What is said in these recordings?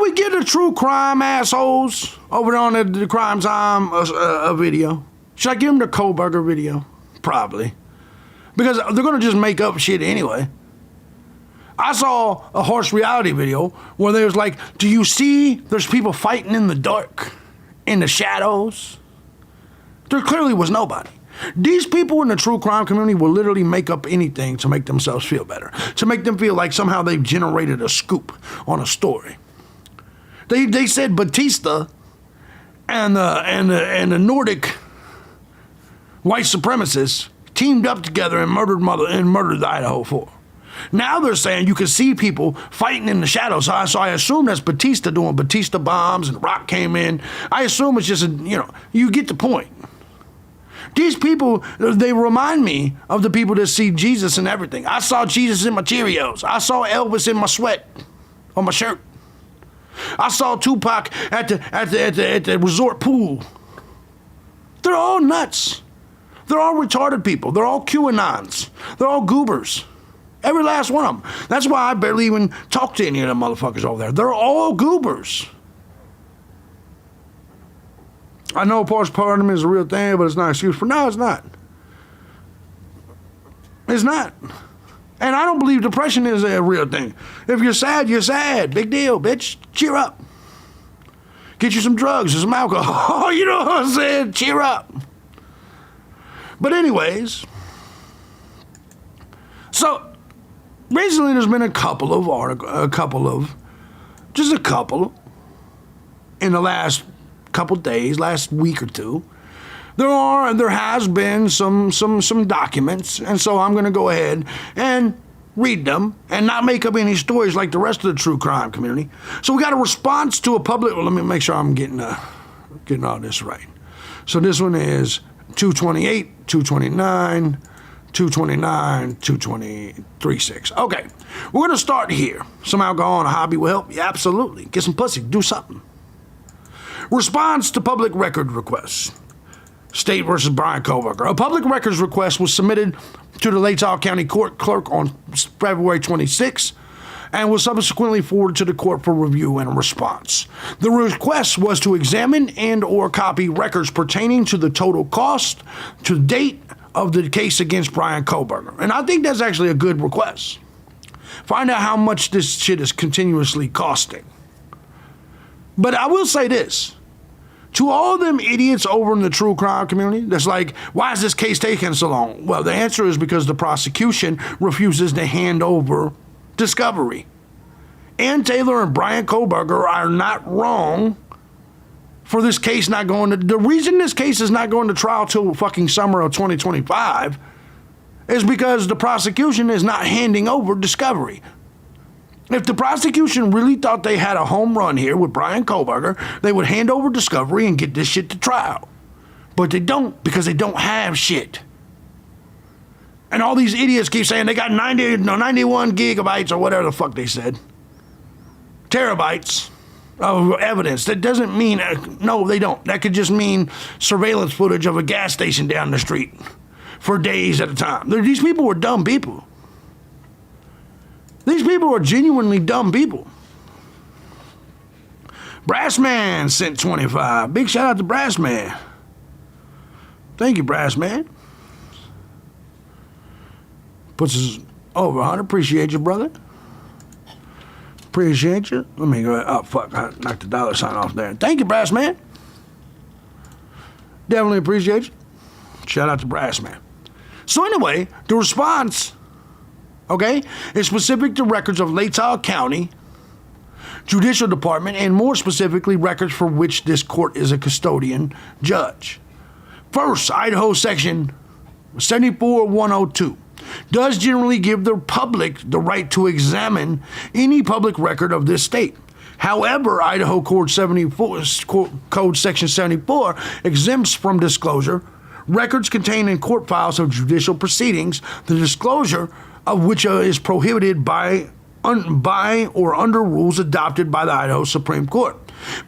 we get the true crime assholes over there on the Crime Time video? Should I give them the Kohberger video? Probably. Because they're going to just make up shit anyway. I saw a harsh reality video where they was like, do you see there's people fighting in the dark, in the shadows? There clearly was nobody. These people in the true crime community will literally make up anything to make themselves feel better, to make them feel like somehow they've generated a scoop on a story. They said Batista and the Nordic white supremacists teamed up together and murdered the Idaho 4. Now they're saying you can see people fighting in the shadows. So I assume that's Batista doing Batista bombs and Rock came in. I assume it's just, you get the point. These people, they remind me of the people that see Jesus in everything. I saw Jesus in my Cheerios. I saw Elvis in my sweat on my shirt. I saw Tupac at the resort pool. They're all nuts. They're all retarded people. They're all QAnons. They're all goobers. Every last one of them. That's why I barely even talk to any of them motherfuckers over there. They're all goobers. I know postpartum is a real thing, but it's not an excuse for no, it's not. It's not. And I don't believe depression is a real thing. If you're sad, you're sad. Big deal, bitch. Cheer up. Get you some drugs or some alcohol. You know what I'm saying? Cheer up. But anyways, so recently there's been a couple in the last couple days, last week or two. There has been some documents, and so I'm going to go ahead and read them and not make up any stories like the rest of the true crime community. So we got a response to a public. Well, let me make sure I'm getting all this right. So this one is 228, 229, 229, 236. Okay, we're going to start here. Some alcohol and a hobby will help. Yeah, absolutely. Get some pussy. Do something. Response to public record requests. State versus Brian Kohberger. A public records request was submitted to the Lake Tahoe County Court Clerk on February 26 and was subsequently forwarded to the court for review and a response. The request was to examine and or copy records pertaining to the total cost to date of the case against Brian Kohberger. And I think that's actually a good request. Find out how much this shit is continuously costing. But I will say this. To all them idiots over in the true crime community that's like, why is this case taking so long? Well, the answer is because the prosecution refuses to hand over discovery. Ann Taylor and Brian Kohberger are not wrong for this case not going to... The reason this case is not going to trial till fucking summer of 2025 is because the prosecution is not handing over discovery. If the prosecution really thought they had a home run here with Brian Kohberger, they would hand over discovery and get this shit to trial. But they don't, because they don't have shit. And all these idiots keep saying they got 91 gigabytes or whatever the fuck they said. Terabytes of evidence. That doesn't mean, no, they don't. That could just mean surveillance footage of a gas station down the street for days at a time. These people were dumb people. These people are genuinely dumb people. Brassman sent 25. Big shout out to Brassman. Thank you, Brassman. Puts us over 100. Appreciate you, brother. Appreciate you. Let me go ahead. Oh, fuck. I knocked the dollar sign off there. Thank you, Brassman. Definitely appreciate you. Shout out to Brassman. So anyway, the response... okay, it's specific to records of Lake Tahoe County Judicial Department, and more specifically, records for which this court is a custodian judge. First, Idaho Section 74102 does generally give the public the right to examine any public record of this state. However, Idaho Code Section 74 exempts from disclosure records contained in court files of judicial proceedings, the disclosure of which is prohibited by or under rules adopted by the Idaho Supreme Court,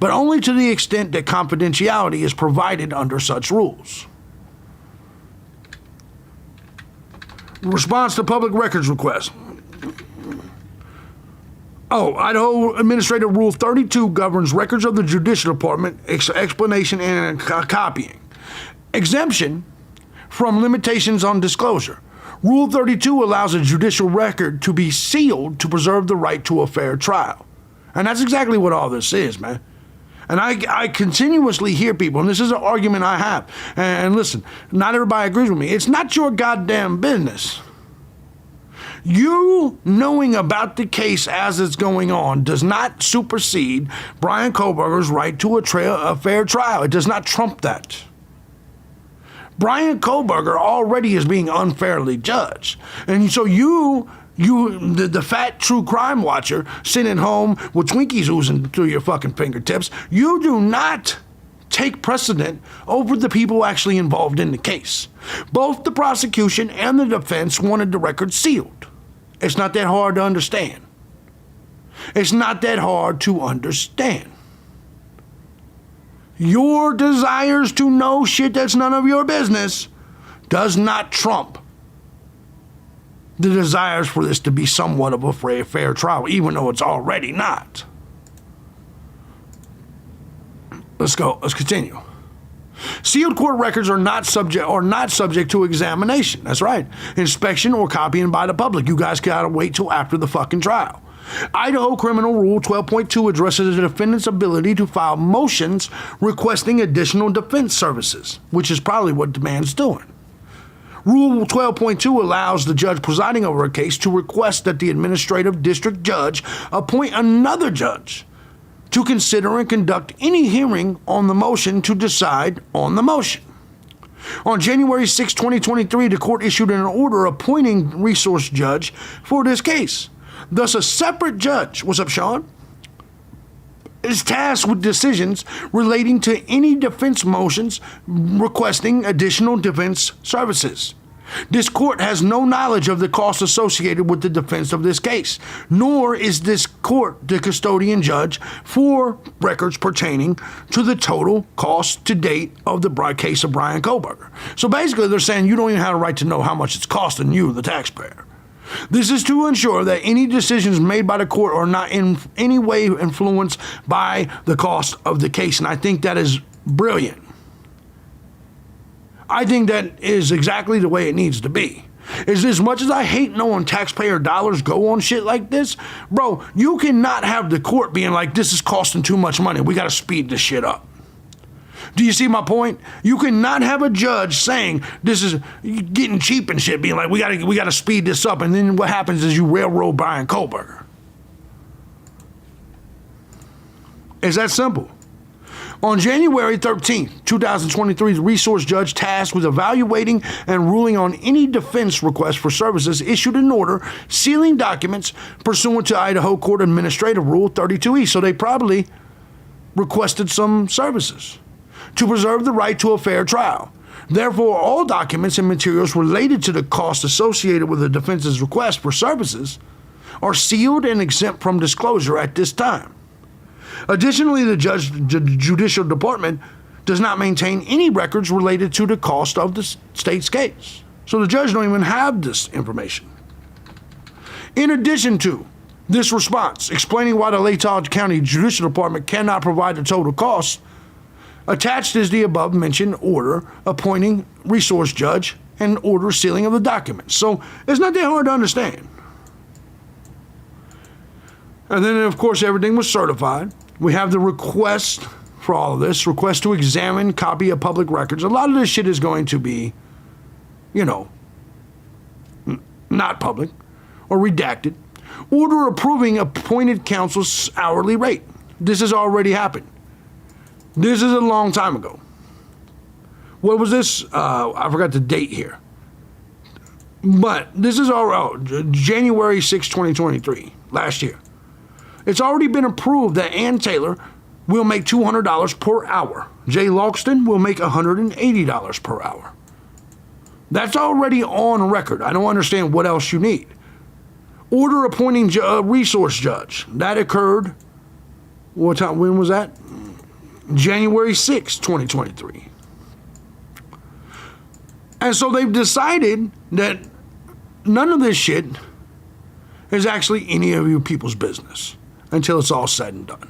but only to the extent that confidentiality is provided under such rules. Response to public records request. Oh, Idaho Administrative Rule 32 governs records of the Judicial Department, explanation and copying. Exemption from limitations on disclosure. Rule 32 allows a judicial record to be sealed to preserve the right to a fair trial. And that's exactly what all this is, man. And I continuously hear people, and this is an argument I have. And listen, not everybody agrees with me. It's not your goddamn business. You knowing about the case as it's going on does not supersede Brian Kohberger's right to a fair trial. It does not trump that. Brian Kohberger already is being unfairly judged. And so the fat true crime watcher sitting home with Twinkies oozing through your fucking fingertips, you do not take precedent over the people actually involved in the case. Both the prosecution and the defense wanted the record sealed. It's not that hard to understand. It's not that hard to understand. Your desires to know shit that's none of your business does not trump the desires for this to be somewhat of a fair trial, even though it's already not. Let's go. Let's continue. Sealed court records are not subject to examination. That's right. Inspection or copying by the public. You guys gotta wait till after the fucking trial. Idaho Criminal Rule 12.2 addresses the defendant's ability to file motions requesting additional defense services, which is probably what the man's doing. Rule 12.2 allows the judge presiding over a case to request that the administrative district judge appoint another judge to consider and conduct any hearing on the motion to decide on the motion. On January 6, 2023, the court issued an order appointing resource judge for this case. Thus, a separate judge, what's up, Sean, is tasked with decisions relating to any defense motions requesting additional defense services. This court has no knowledge of the costs associated with the defense of this case, nor is this court the custodian judge for records pertaining to the total cost to date of the case of Brian Kohberger. So basically, they're saying you don't even have a right to know how much it's costing you, the taxpayer. This is to ensure that any decisions made by the court are not in any way influenced by the cost of the case, and I think that is brilliant. I think that is exactly the way it needs to be. Is as much as I hate knowing taxpayer dollars go on shit like this, bro, you cannot have the court being like, this is costing too much money, we gotta speed this shit up. Do you see my point? You cannot have a judge saying this is getting cheap and shit, being like, we gotta speed this up, and then what happens is you railroad Brian Kohberger. It's that simple. On January 13, 2023, the resource judge tasked with evaluating and ruling on any defense request for services issued an order sealing documents pursuant to Idaho Court Administrative Rule 32E. So they probably requested some services to preserve the right to a fair trial. Therefore, all documents and materials related to the cost associated with the defense's request for services are sealed and exempt from disclosure at this time. Additionally, the Judicial Department does not maintain any records related to the cost of the state's case. So the judge don't even have this information. In addition to this response, explaining why the Latah County Judicial Department cannot provide the total cost, attached is the above-mentioned order appointing resource judge and order sealing of the documents. So it's not that hard to understand. And then, of course, everything was certified. We have the request for all of this, request to examine copy of public records. A lot of this shit is going to be, not public or redacted. Order approving appointed counsel's hourly rate. This has already happened. This is a long time ago. What was this? I forgot the date here. But this is January 6, 2023, last year. It's already been approved that Ann Taylor will make $200 per hour. Jay Logston will make $180 per hour. That's already on record. I don't understand what else you need. Order appointing a resource judge. That occurred, what time? When was that? January 6, 2023. And so they've decided that none of this shit is actually any of you people's business until it's all said and done.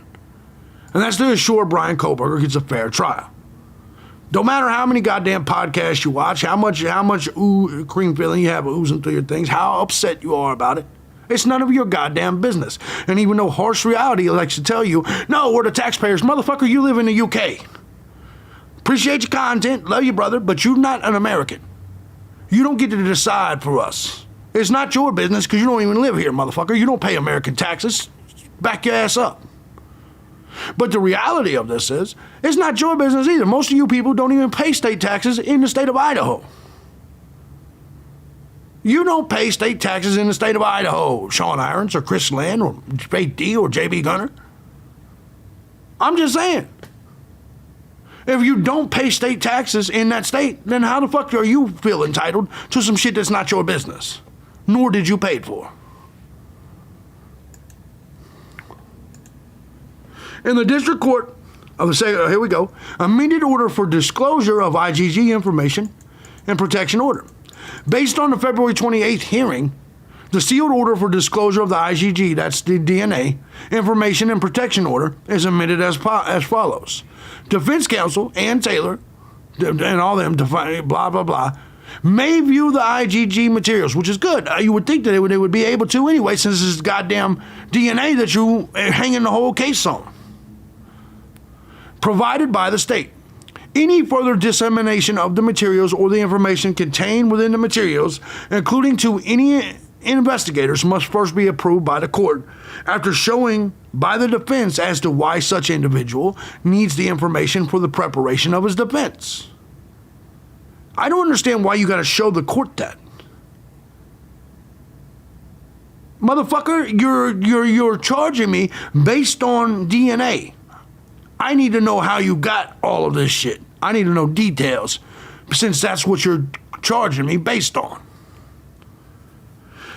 And that's to assure Brian Kohberger gets a fair trial. Don't matter how many goddamn podcasts you watch, how much cream filling you have oozing through your things, how upset you are about it. It's none of your goddamn business. And even though harsh reality likes to tell you, no, we're the taxpayers, motherfucker, you live in the UK. Appreciate your content, love you, brother, but you're not an American. You don't get to decide for us. It's not your business because you don't even live here, motherfucker. You don't pay American taxes. Back your ass up. But the reality of this is, it's not your business either. Most of you people don't even pay state taxes in the state of Idaho. You don't pay state taxes in the state of Idaho, Sean Irons or Chris Lynn or Faith D or JB Gunner. I'm just saying. If you don't pay state taxes in that state, then how the fuck are you feel entitled to some shit that's not your business? Nor did you pay it for. In the district court of the state, here we go, amended order for disclosure of IGG information and protection order. Based on the February 28th hearing, the sealed order for disclosure of the IGG, that's the DNA, information and protection order, is amended as follows. Defense counsel, Ann Taylor, and all them, blah, blah, blah, may view the IGG materials, which is good. You would think that they would be able to anyway, since this is goddamn DNA that you are hanging the whole case on. Provided by the state. Any further dissemination of the materials or the information contained within the materials, including to any investigators, must first be approved by the court after showing by the defense as to why such individual needs the information for the preparation of his defense. I don't understand why you got to show the court that. Motherfucker, you're charging me based on DNA. I need to know how you got all of this shit. I need to know details, since that's what you're charging me based on.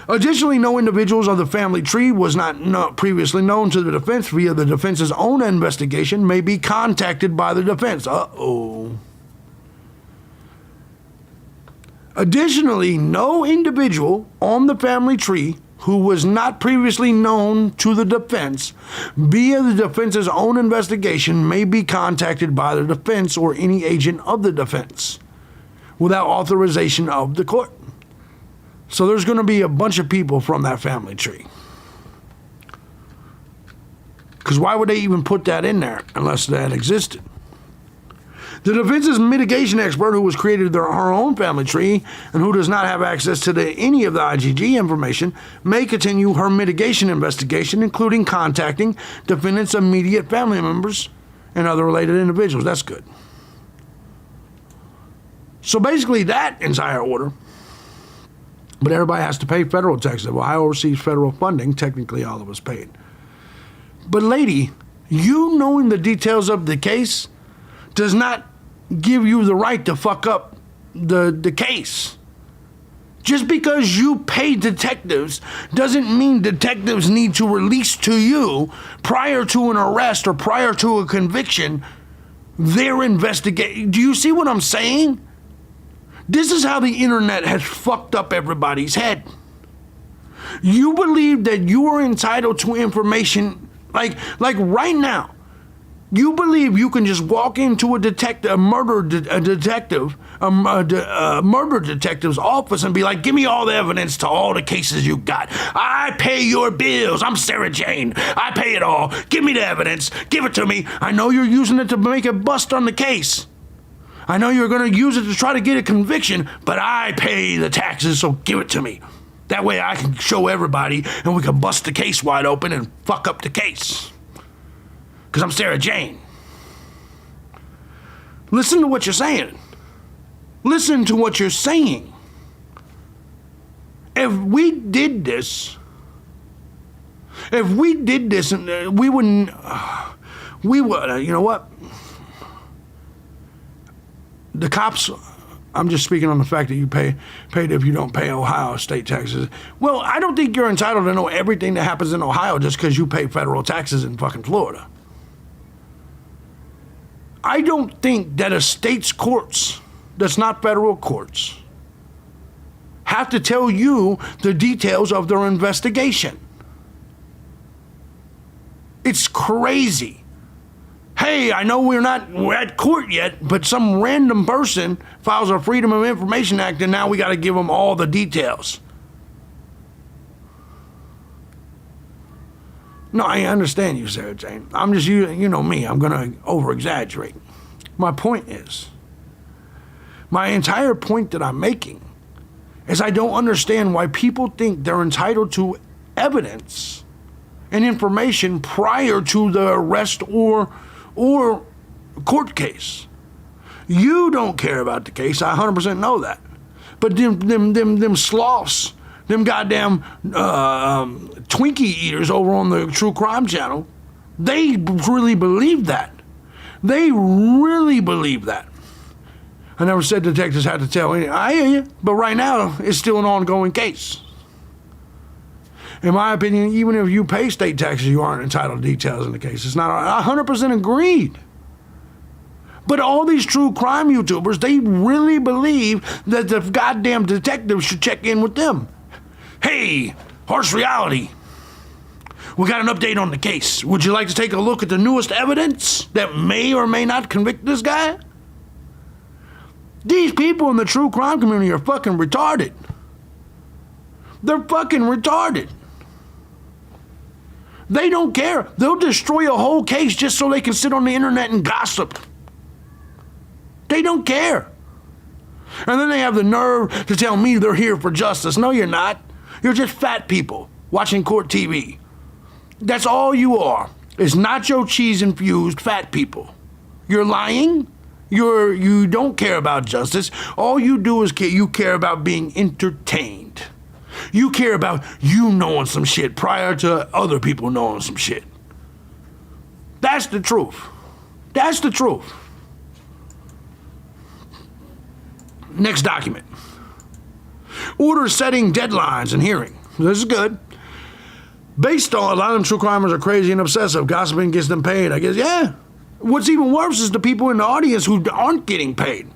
Additionally, no individuals of the family tree was not previously known to the defense via the defense's own investigation may be contacted by the defense. Uh-oh. Additionally, no individual on the family tree who was not previously known to the defense via the defense's own investigation may be contacted by the defense or any agent of the defense without authorization of the court. So there's going to be a bunch of people from that family tree. Because why would they even put that in there unless that existed? The defense's mitigation expert, who was created her own family tree and who does not have access to any of the IGG information, may continue her mitigation investigation, including contacting defendant's immediate family members and other related individuals. That's good. So basically that entire order, but everybody has to pay federal taxes. If Ohio receives federal funding, technically all of us pay it. But lady, you knowing the details of the case does not give you the right to fuck up the case. Just because you pay detectives doesn't mean detectives need to release to you prior to an arrest or prior to a conviction their investigation. Do you see what I'm saying? This is how the internet has fucked up everybody's head. You believe that you are entitled to information like right now. You believe you can just walk into a murder detective's office and be like, give me all the evidence to all the cases you got. I pay your bills. I'm Sarah Jane. I pay it all. Give me the evidence. Give it to me. I know you're using it to make a bust on the case. I know you're going to use it to try to get a conviction, but I pay the taxes, so give it to me. That way I can show everybody and we can bust the case wide open and fuck up the case. Because I'm Sarah Jane. Listen to what you're saying. Listen to what you're saying. If we did this, we wouldn't, you know what? The cops, I'm just speaking on the fact that you paid if you don't pay Ohio state taxes. Well, I don't think you're entitled to know everything that happens in Ohio just because you pay federal taxes in fucking Florida. I don't think that a state's courts, that's not federal courts, have to tell you the details of their investigation. It's crazy. Hey, I know we're at court yet, but some random person files a Freedom of Information Act and now we got to give them all the details. No, I understand you, Sarah Jane. I'm just, you know me, I'm going to over-exaggerate. My point is, my entire point that I'm making is I don't understand why people think they're entitled to evidence and information prior to the arrest or court case. You don't care about the case, I 100% know that. But them sloths, them goddamn Twinkie eaters over on the True Crime Channel, they really believe that. They really believe that. I never said detectives had to tell any. I hear you, but right now it's still an ongoing case. In my opinion, even if you pay state taxes, you aren't entitled to details in the case. It's not 100% agreed. But all these true crime YouTubers, they really believe that the goddamn detectives should check in with them. Hey, harsh reality. We got an update on the case. Would you like to take a look at the newest evidence that may or may not convict this guy? These people in the true crime community are fucking retarded. They're fucking retarded. They don't care. They'll destroy a whole case just so they can sit on the internet and gossip. They don't care. And then they have the nerve to tell me they're here for justice. No, you're not. You're just fat people watching court TV. That's all you are. It's nacho cheese infused fat people. You're lying. You don't care about justice. All you do is you care about being entertained. You care about you knowing some shit prior to other people knowing some shit. That's the truth. That's the truth. Next document. Order setting deadlines and hearing. This is good. Based on, a lot of them true crimers are crazy and obsessive. Gossiping gets them paid. I guess, yeah. What's even worse is the people in the audience who aren't getting paid.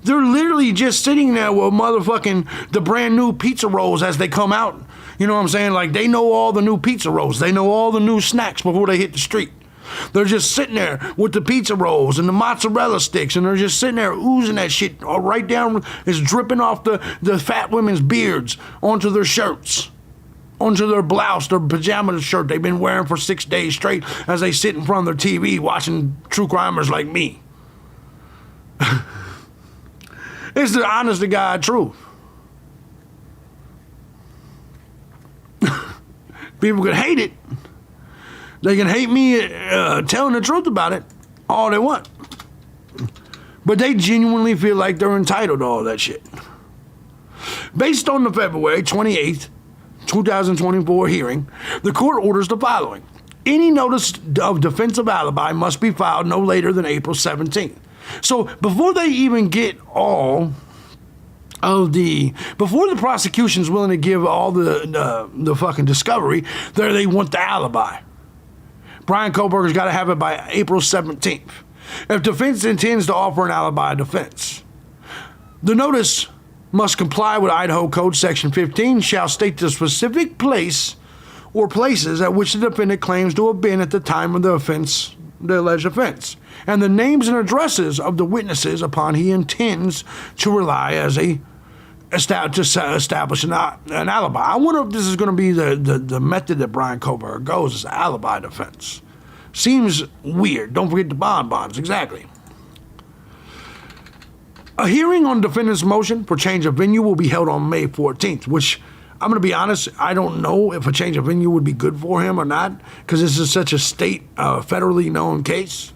They're literally just sitting there with motherfucking the brand new pizza rolls as they come out. You know what I'm saying? Like, they know all the new pizza rolls. They know all the new snacks before they hit the street. They're just sitting there with the pizza rolls and the mozzarella sticks, and they're just sitting there oozing that shit right down. It's dripping off the fat women's beards onto their shirts, onto their blouse, their pajama shirt they've been wearing for 6 days straight as they sit in front of their TV watching true crimers like me. It's the honest to God truth. People can hate it. They can hate me telling the truth about it all they want. But they genuinely feel like they're entitled to all that shit. Based on the February 28th, 2024 hearing, the court orders the following. Any notice of defensive alibi must be filed no later than April 17th. So before they even get all of before the prosecution's willing to give all the fucking discovery, they want the alibi. Brian Kohberger's got to have it by April 17th. If defense intends to offer an alibi defense, the notice must comply with Idaho Code Section 15, shall state the specific place or places at which the defendant claims to have been at the time of the offense, the alleged offense, and the names and addresses of the witnesses upon he intends to rely as to establish an alibi. I wonder if this is going to be the method that Brian Kohberger goes, is alibi defense. Seems weird. Don't forget the bonbons. Exactly. A hearing on defendant's motion for change of venue will be held on May 14th, which, I'm going to be honest, I don't know if a change of venue would be good for him or not, because this is such a state, federally known case.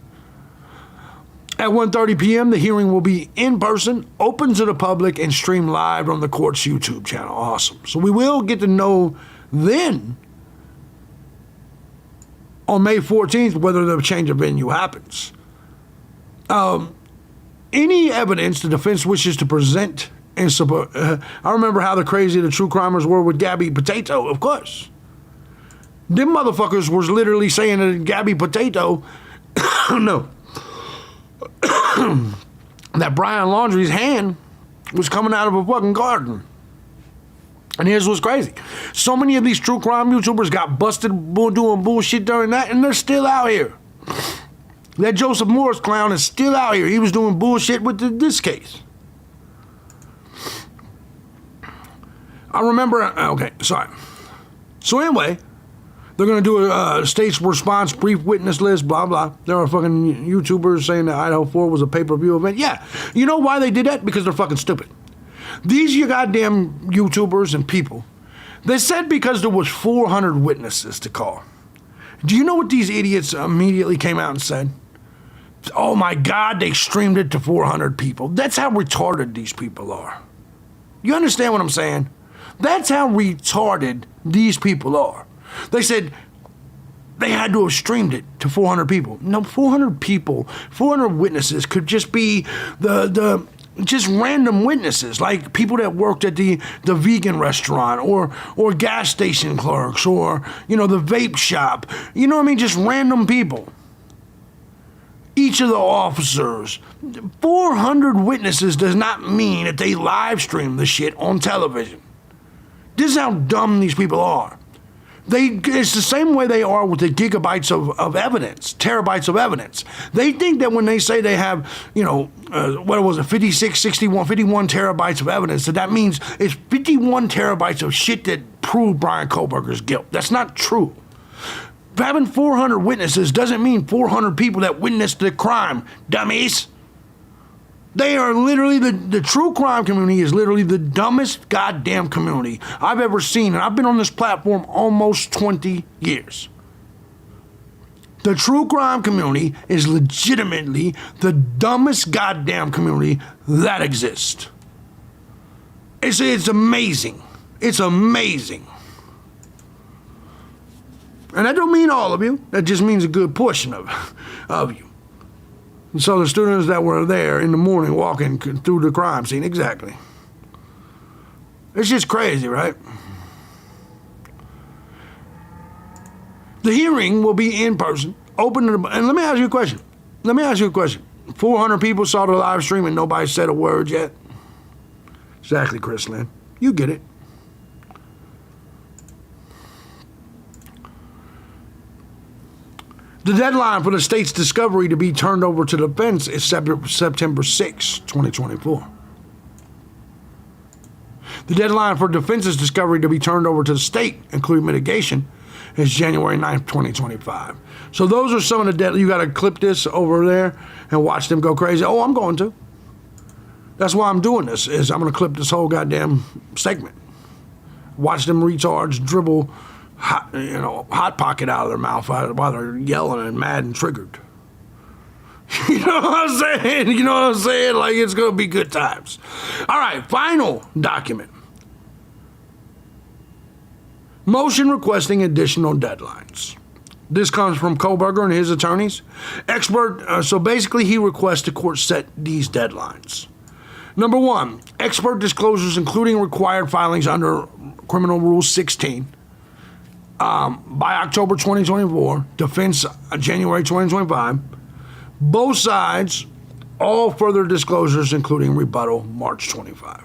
At 1:30 p.m., the hearing will be in person, open to the public, and streamed live on the court's YouTube channel. Awesome. So we will get to know then, on May 14th, whether the change of venue happens. Any evidence the defense wishes to present and support. I remember how crazy the true crimers were with Gabby Potato, of course. Them motherfuckers was literally saying that Gabby Potato, no, that Brian Laundrie's hand was coming out of a fucking garden. And here's what's crazy. So many of these true crime YouTubers got busted doing bullshit during that, and they're still out here. That Joseph Morris clown is still out here. He was doing bullshit with this case. I remember, okay, sorry. So anyway, they're going to do a state's response brief witness list, blah, blah. There are fucking YouTubers saying that Idaho 4 was a pay-per-view event. Yeah, you know why they did that? Because they're fucking stupid. These you goddamn YouTubers and people, they said because there was 400 witnesses to call. Do you know what these idiots immediately came out and said? Oh my God, they streamed it to 400 people. That's how retarded these people are. You understand what I'm saying? That's how retarded these people are. They said they had to have streamed it to 400 people. No, 400 people, 400 witnesses could just be just random witnesses, like people that worked at the vegan restaurant or gas station clerks or, the vape shop. You know what I mean? Just random people. Each of the officers. 400 witnesses does not mean that they live stream the shit on television. This is how dumb these people are. It's the same way they are with the gigabytes of evidence, terabytes of evidence. They think that when they say they have, 56, 61, 51 terabytes of evidence, that means it's 51 terabytes of shit that prove Brian Kohberger's guilt. That's not true. Having 400 witnesses doesn't mean 400 people that witnessed the crime, dummies. They are literally, the true crime community is literally the dumbest goddamn community I've ever seen. And I've been on this platform almost 20 years. The true crime community is legitimately the dumbest goddamn community that exists. It's amazing. It's amazing. And that don't mean all of you. That just means a good portion of you. And so the students that were there in the morning walking through the crime scene, exactly. It's just crazy, right? The hearing will be in person, open to and let me ask you a question. 400 people saw the live stream and nobody said a word yet? Exactly, Chris Lynn. You get it. The deadline for the state's discovery to be turned over to the defense is September 6, 2024. The deadline for defense's discovery to be turned over to the state, including mitigation, is January 9th, 2025. So those are some of the you got to clip this over there and watch them go crazy. Oh, I'm going to. That's why I'm doing this, is I'm going to clip this whole goddamn segment. Watch them retards dribble hot pocket out of their mouth while they're yelling and mad and triggered. You know what I'm saying? Like, it's going to be good times. All right, final document. Motion requesting additional deadlines. This comes from Kohberger and his attorneys. So basically he requests the court set these deadlines. Number 1, expert disclosures including required filings under Criminal Rule 16. By October 2024, defense January 2025. Both sides, all further disclosures, including rebuttal, March 25.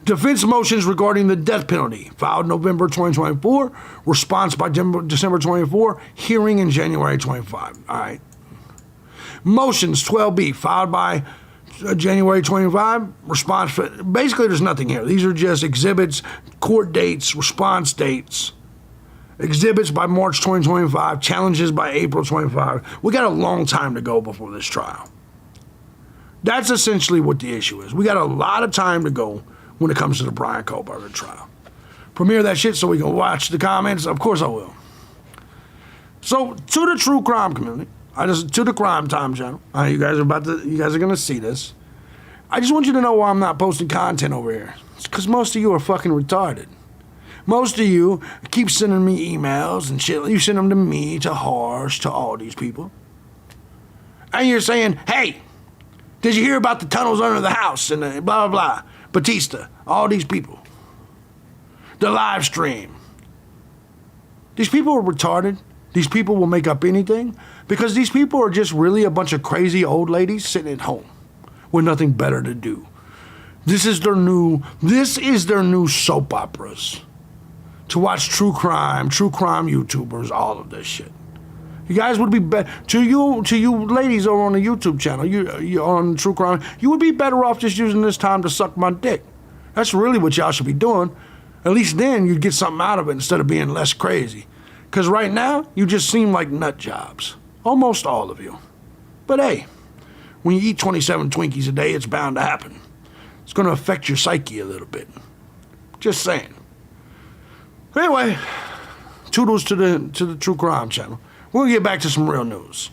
Defense motions regarding the death penalty, filed November 2024. Response by December 24. Hearing in January 25. All right. Motions 12B, filed by January 25. Response, basically there's nothing here. These are just exhibits, court dates, response dates. Exhibits by March 2025, challenges by April 25. We got a long time to go before this trial. That's essentially what the issue is. We got a lot of time to go when it comes to the Brian Kohberger trial. Premiere that shit so we can watch the comments. Of course I will. So to the true crime community, to the Crime Time channel. You guys are gonna see this. I just want you to know why I'm not posting content over here. It's because most of you are fucking retarded. Most of you keep sending me emails and shit. You send them to me, to Harsh, to all these people. And you're saying, hey, did you hear about the tunnels under the house and the blah, blah, blah. Batista, all these people. The live stream. These people are retarded. These people will make up anything because these people are just really a bunch of crazy old ladies sitting at home with nothing better to do. This is their new soap operas. To watch true crime YouTubers, all of this shit. You guys would be better, to you ladies over on the YouTube channel, you on true crime, you would be better off just using this time to suck my dick. That's really what y'all should be doing. At least then you'd get something out of it instead of being less crazy. Because right now, you just seem like nut jobs. Almost all of you. But hey, when you eat 27 Twinkies a day, it's bound to happen. It's going to affect your psyche a little bit. Just saying. Anyway, toodles to the True Crime channel. We'll get back to some real news.